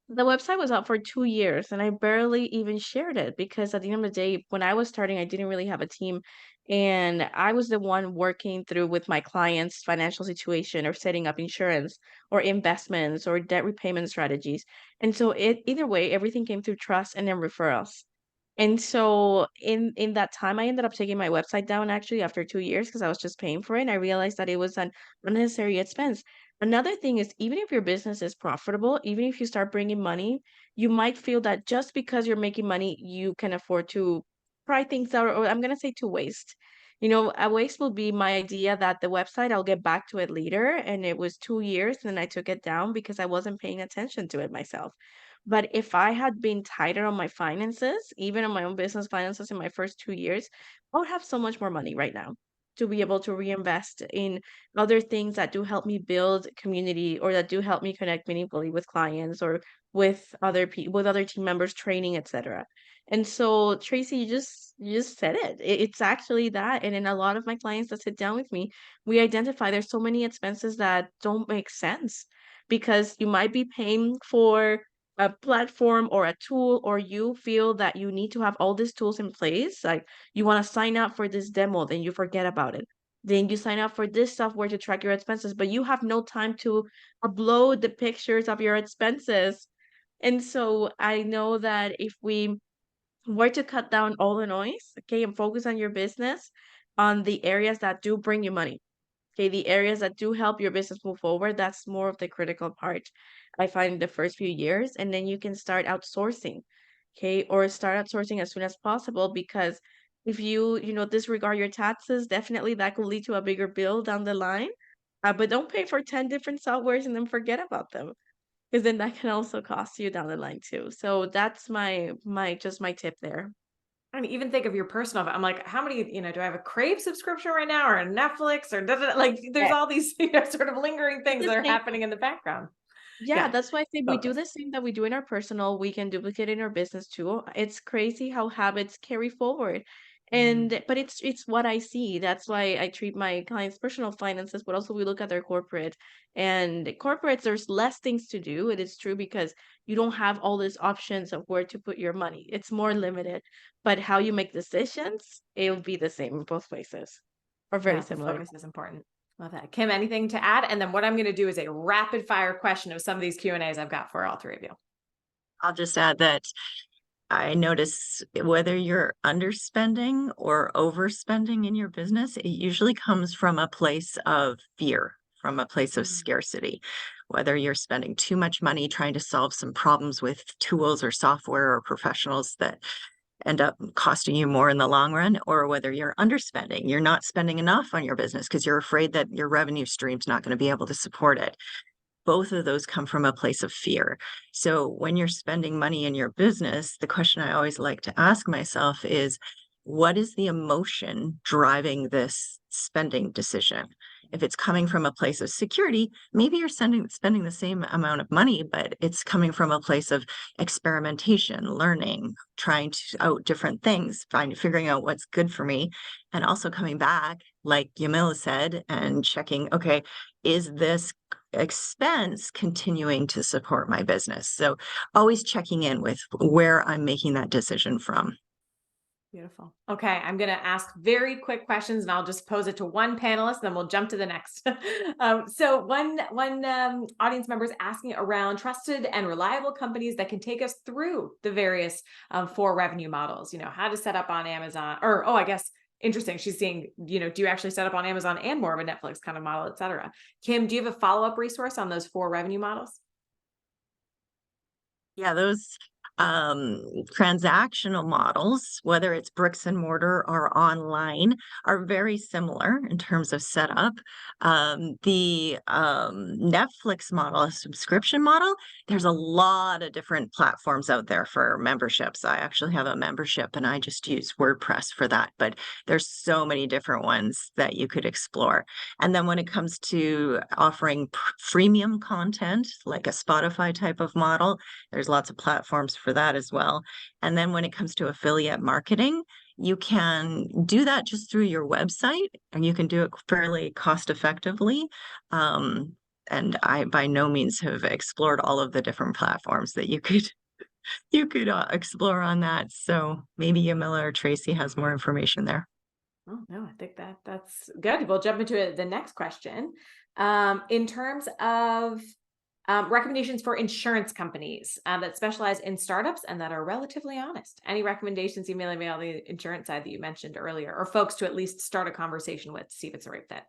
The website was out for 2 years and I barely even shared it because at the end of the day, when I was starting, I didn't really have a team. And I was the one working through with my clients' financial situation or setting up insurance or investments or debt repayment strategies. And so either way, everything came through trust and then referrals. And so in that time, I ended up taking my website down actually after 2 years because I was just paying for it. And I realized that it was an unnecessary expense. Another thing is, even if your business is profitable, even if you start bringing money, you might feel that just because you're making money, you can afford to try things out, or I'm gonna say to waste. A waste will be my idea that the website, I'll get back to it later. And it was 2 years, and then I took it down because I wasn't paying attention to it myself. But if I had been tighter on my finances, even on my own business finances in my first 2 years, I would have so much more money right now to be able to reinvest in other things that do help me build community or that do help me connect meaningfully with clients or with other people, with other team members, training, etc. And so, Tracy, you just said it. It's actually that. And in a lot of my clients that sit down with me, we identify there's so many expenses that don't make sense because you might be paying for a platform or a tool, or you feel that you need to have all these tools in place, like you want to sign up for this demo, then you forget about it. Then you sign up for this software to track your expenses, but you have no time to upload the pictures of your expenses. And so I know that if we were to cut down all the noise, okay, and focus on your business, on the areas that do bring you money, okay, the areas that do help your business move forward, that's more of the critical part, I find, the first few years. And then you can start outsourcing, okay, or start outsourcing as soon as possible because if you disregard your taxes, definitely that could lead to a bigger bill down the line. But don't pay for 10 different softwares and then forget about them because then that can also cost you down the line too. So that's my tip there. I mean, even think of your personal. I'm like, how many, do I have a Crave subscription right now or a Netflix or like there's all these, sort of lingering It's things the that are same. happening in the background. Yeah, Yeah. that's why I say we do Focus. the same that we do in our personal, we can duplicate in our business too. It's crazy how habits carry forward. Mhm. But it's what I see. That's why I treat my clients' personal finances, but also we look at their corporate. And corporates, there's less things to do. It is true because you don't have all these options of where to put your money. It's more limited. But how you make decisions, it'll be the same in both places or very Yeah, the similar. focus is important. Love that. Kim, anything to add? And then what I'm going to do is a rapid fire question of some of these Q&As I've got for all three of you. I'll just add that I notice whether you're underspending or overspending in your business, it usually comes from a place of fear, from a place of scarcity. Whether you're spending too much money trying to solve some problems with tools or software or professionals that end up costing you more in the long run, or whether you're underspending, you're not spending enough on your business because you're afraid that your revenue stream's not going to be able to support it. Both of those come from a place of fear. So when you're spending money in your business, the question I always like to ask myself is, what is the emotion driving this spending decision? if it's coming from a place of security, maybe you're spending the same amount of money, but it's coming from a place of experimentation, learning, trying out different things, figuring out what's good for me, and also coming back, like Yamila said, and checking, okay, is this expense continuing to support my business? So always checking in with where I'm making that decision from. Beautiful. Okay, I'm going to ask very quick questions, and I'll just pose it to one panelist, then we'll jump to the next. So one audience member is asking around trusted and reliable companies that can take us through the various 4 revenue models. How to set up on Amazon, or I guess interesting. She's seeing, do you actually set up on Amazon and more of a Netflix kind of model, et cetera? Kim, do you have a follow-up resource on those 4 revenue models? Yeah, those transactional models, whether it's bricks and mortar or online, are very similar in terms of setup. The Netflix model, a subscription model, there's a lot of different platforms out there for memberships. I actually have a membership and I just use WordPress for that, but there's so many different ones that you could explore. And then when it comes to offering freemium content, like a Spotify type of model, there's lots of platforms for that as well. And then when it comes to affiliate marketing, you can do that just through your website, and you can do it fairly cost effectively. And I by no means have explored all of the different platforms that you could explore on that. So maybe Yamila or Tracey has more information there. Oh, no, I think that's good. We'll jump into the next question. In terms of recommendations for insurance companies that specialize in startups and that are relatively honest. Any recommendations you may have on the insurance side that you mentioned earlier, or folks to at least start a conversation with, see if it's the right fit?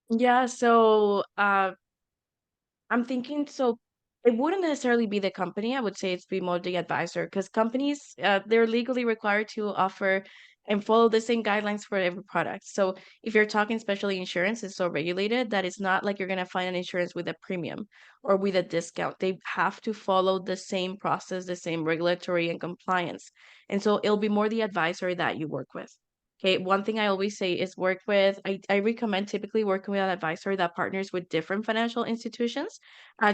Yeah, so I'm thinking, so it wouldn't necessarily be the company. I would say it's be more the advisor, because companies, they're legally required to offer and follow the same guidelines for every product. So if you're talking especially insurance, it's so regulated that it's not like you're going to find an insurance with a premium or with a discount. They have to follow the same process, the same regulatory and compliance. And so it'll be more the advisor that you work with. Okay, one thing I always say is I recommend typically working with an advisor that partners with different financial institutions.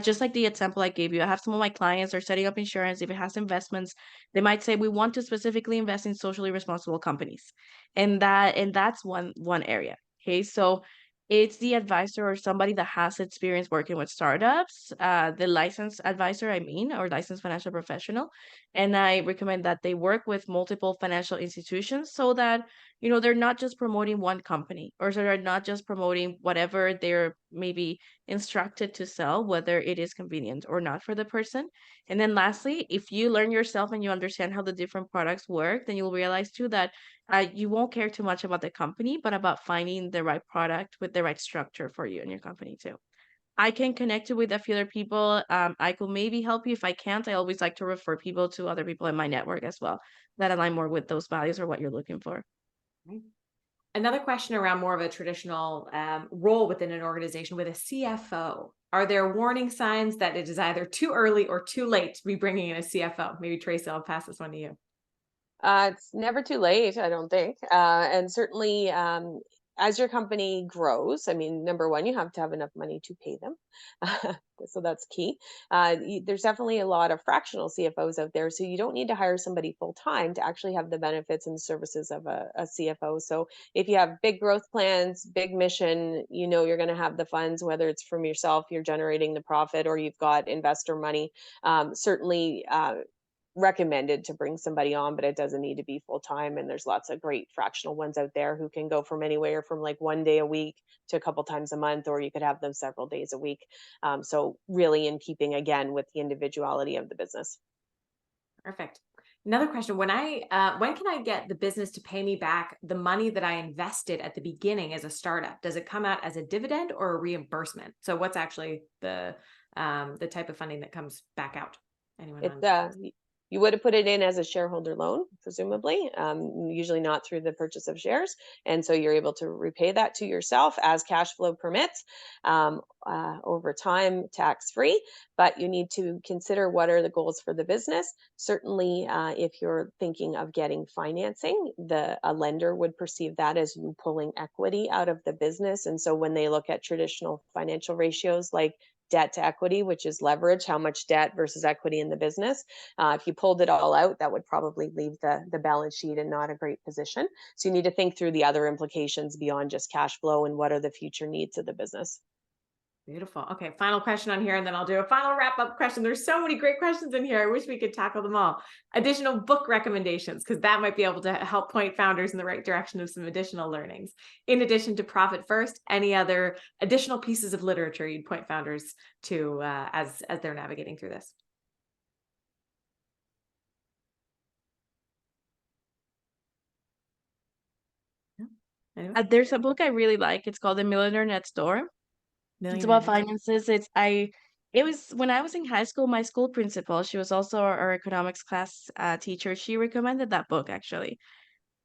Just like the example I gave you, I have some of my clients are setting up insurance. If it has investments, they might say we want to specifically invest in socially responsible companies. And that's one area. Okay, so it's the advisor or somebody that has experience working with startups, the licensed advisor, or licensed financial professional. And I recommend that they work with multiple financial institutions so that, they're not just promoting one company, or so they're not just promoting whatever they're maybe instructed to sell, whether it is convenient or not for the person. And then lastly, if you learn yourself and you understand how the different products work, then you'll realize too that you won't care too much about the company, but about finding the right product with the right structure for you and your company too. I can connect you with a few other people. I could maybe help you. If I can't, I always like to refer people to other people in my network as well that align more with those values or what you're looking for. Right. Another question around more of a traditional role within an organization with a CFO. Are there warning signs that it is either too early or too late to be bringing in a CFO? Maybe Tracey, I'll pass this one to you. It's never too late, I don't think. And certainly, as your company grows, I mean, number one, you have to have enough money to pay them. So that's key. There's definitely a lot of fractional CFOs out there. So you don't need to hire somebody full time to actually have the benefits and services of a CFO. So if you have big growth plans, big mission, you're going to have the funds, whether it's from yourself, you're generating the profit, or you've got investor money. Certainly, recommended to bring somebody on, but it doesn't need to be full time. And there's lots of great fractional ones out there who can go from anywhere from like 1 day a week to a couple times a month, or you could have them several days a week. So really in keeping again with the individuality of the business. Perfect. Another question: when can I get the business to pay me back the money that I invested at the beginning as a startup? Does it come out as a dividend or a reimbursement? So what's actually the type of funding that comes back out? Anyone? You would have put it in as a shareholder loan, presumably, usually not through the purchase of shares. And so you're able to repay that to yourself as cash flow permits over time, tax-free. But you need to consider what are the goals for the business. Certainly, if you're thinking of getting financing, a lender would perceive that as you pulling equity out of the business. And so when they look at traditional financial ratios like debt to equity, which is leverage, how much debt versus equity in the business. If you pulled it all out, that would probably leave the balance sheet in not a great position. So you need to think through the other implications beyond just cash flow and what are the future needs of the business. Beautiful. Okay, final question on here, and then I'll do a final wrap-up question. There's so many great questions in here. I wish we could tackle them all. Additional book recommendations, because that might be able to help point founders in the right direction of some additional learnings. In addition to Profit First, any other additional pieces of literature you'd point founders to as they're navigating through this? Anyway? There's a book I really like. It's called The Millionaire Next Door. It's about finances. It was when I was in high school, my school principal, she was also our economics class teacher. She recommended that book actually.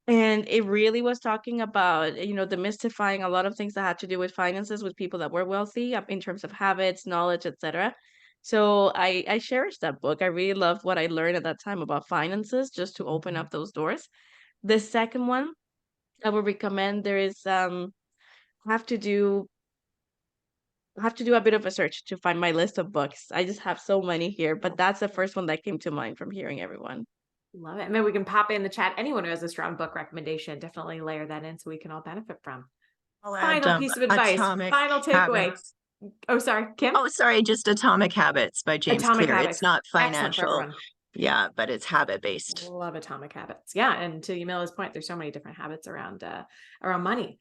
And it really was talking about, demystifying a lot of things that had to do with finances with people that were wealthy in terms of habits, knowledge, etc. So I cherished that book. I really loved what I learned at that time about finances, just to open up those doors. The second one I would recommend, there is I have to do a bit of a search to find my list of books. I just have so many here, but that's the first one that came to mind from hearing everyone. Love it. Maybe we can pop in the chat. Anyone who has a strong book recommendation, definitely layer that in so we can all benefit from. Final piece of advice, final takeaway. Habits. Oh, sorry, Kim? Oh, sorry, just Atomic Habits by James Atomic Clear. Habits. It's not Excellent for financial. everyone. Yeah, but it's habit-based. Love Atomic Habits. Yeah, and to Yamila's point, there's so many different habits around money.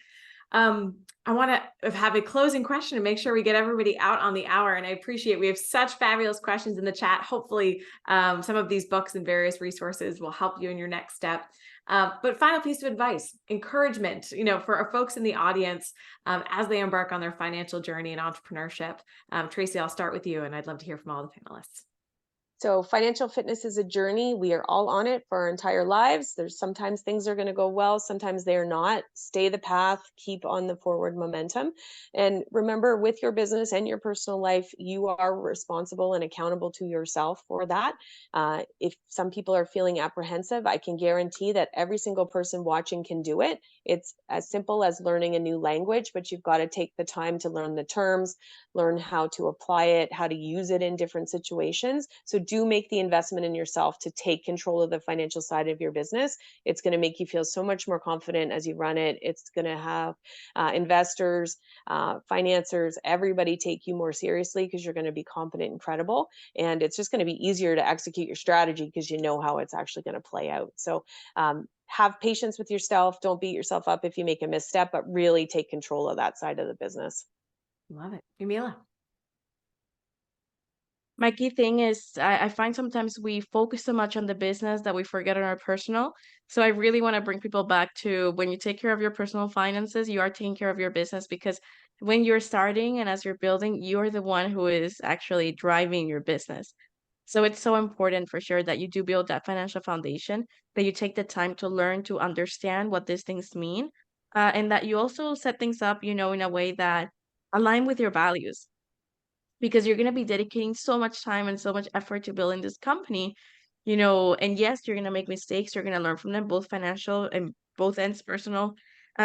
I want to have a closing question to make sure we get everybody out on the hour. And I appreciate we have such fabulous questions in the chat. Hopefully, some of these books and various resources will help you in your next step. But final piece of advice, encouragement, for our folks in the audience as they embark on their financial journey and entrepreneurship. Tracey, I'll start with you, and I'd love to hear from all the panelists. So financial fitness is a journey. We are all on it for our entire lives. There's sometimes things are going to go well, sometimes they are not. Stay the path, keep on the forward momentum. And remember, with your business and your personal life, you are responsible and accountable to yourself for that. If some people are feeling apprehensive, I can guarantee that every single person watching can do it. It's as simple as learning a new language, but you've got to take the time to learn the terms, learn how to apply it, how to use it in different situations. So do make the investment in yourself to take control of the financial side of your business. It's going to make you feel so much more confident as you run it. It's going to have investors, financiers, everybody take you more seriously because you're going to be competent and credible. And it's just going to be easier to execute your strategy because you know how it's actually going to play out. So have patience with yourself. Don't beat yourself up if you make a misstep, but really take control of that side of the business. Love it. Yamila? My key thing is I find sometimes we focus so much on the business that we forget on our personal. So I really want to bring people back to when you take care of your personal finances, you are taking care of your business, because when you're starting and as you're building, you're the one who is actually driving your business. So it's so important for sure that you do build that financial foundation, that you take the time to learn to understand what these things mean, and that you also set things up, in a way that align with your values, because you're going to be dedicating so much time and so much effort to building this company, and yes, you're going to make mistakes. You're going to learn from them, both financial and both ends, personal,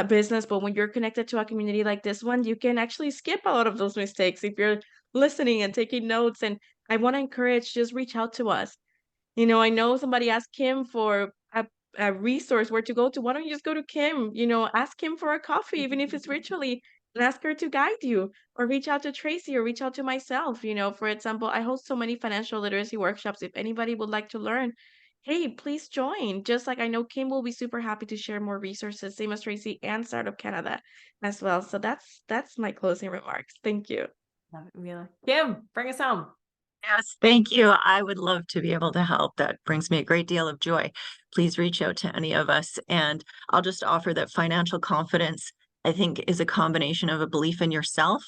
business. But when you're connected to a community like this one, you can actually skip a lot of those mistakes if you're listening and taking notes. And I want to encourage, just reach out to us. I know somebody asked Kim for a resource where to go to. Why don't you just go to Kim? Ask Kim for a coffee, even if it's virtually, and ask her to guide you, or reach out to Tracey, or reach out to myself. For example, I host so many financial literacy workshops. If anybody would like to learn, hey, please join. Just like I know Kim will be super happy to share more resources, same as Tracey and Startup Canada as well. So that's my closing remarks. Thank you. Love it, Yamila. Kim, bring us home. Yes, thank you. I would love to be able to help. That brings me a great deal of joy. Please reach out to any of us. And I'll just offer that financial confidence, I think, is a combination of a belief in yourself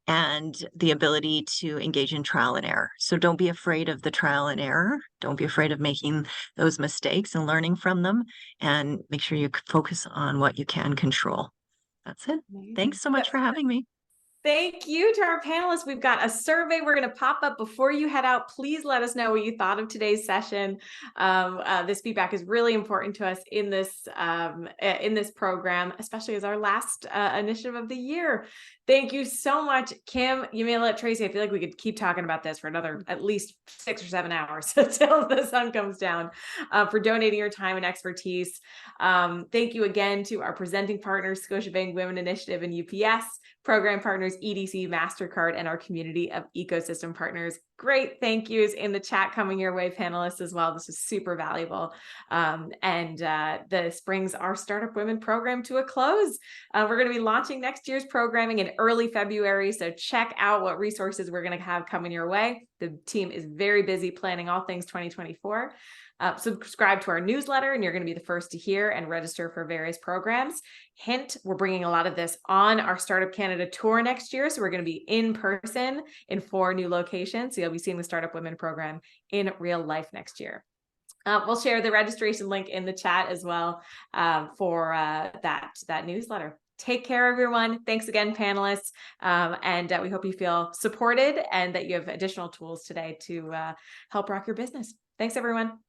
and the ability to engage in trial and error. So don't be afraid of the trial and error. Don't be afraid of making those mistakes and learning from them, and make sure you focus on what you can control. That's it. Amazing. Thanks so much for having me. Thank you to our panelists. We've got a survey we're going to pop up before you head out. Please let us know what you thought of today's session. This feedback is really important to us in this program, especially as our last initiative of the year. Thank you so much, Kim, Yamila, Tracey. I feel like we could keep talking about this for another at least 6 or 7 hours until the sun comes down, for donating your time and expertise. Thank you again to our presenting partners, Scotiabank Women Initiative and UPS, program partners, EDC, MasterCard, and our community of ecosystem partners. Great thank yous in the chat coming your way, panelists, as well. This is super valuable. This brings our Startup Women program to a close. We're going to be launching next year's programming in early February, so check out what resources we're going to have coming your way. The team is very busy planning all things 2024. Subscribe to our newsletter and you're going to be the first to hear and register for various programs. Hint, we're bringing a lot of this on our Startup Canada tour next year. So we're going to be in person in 4 new locations. So you'll be seeing the Startup Women program in real life next year. We'll share the registration link in the chat as well for that newsletter. Take care, everyone. Thanks again, panelists. We hope you feel supported and that you have additional tools today to help rock your business. Thanks, everyone.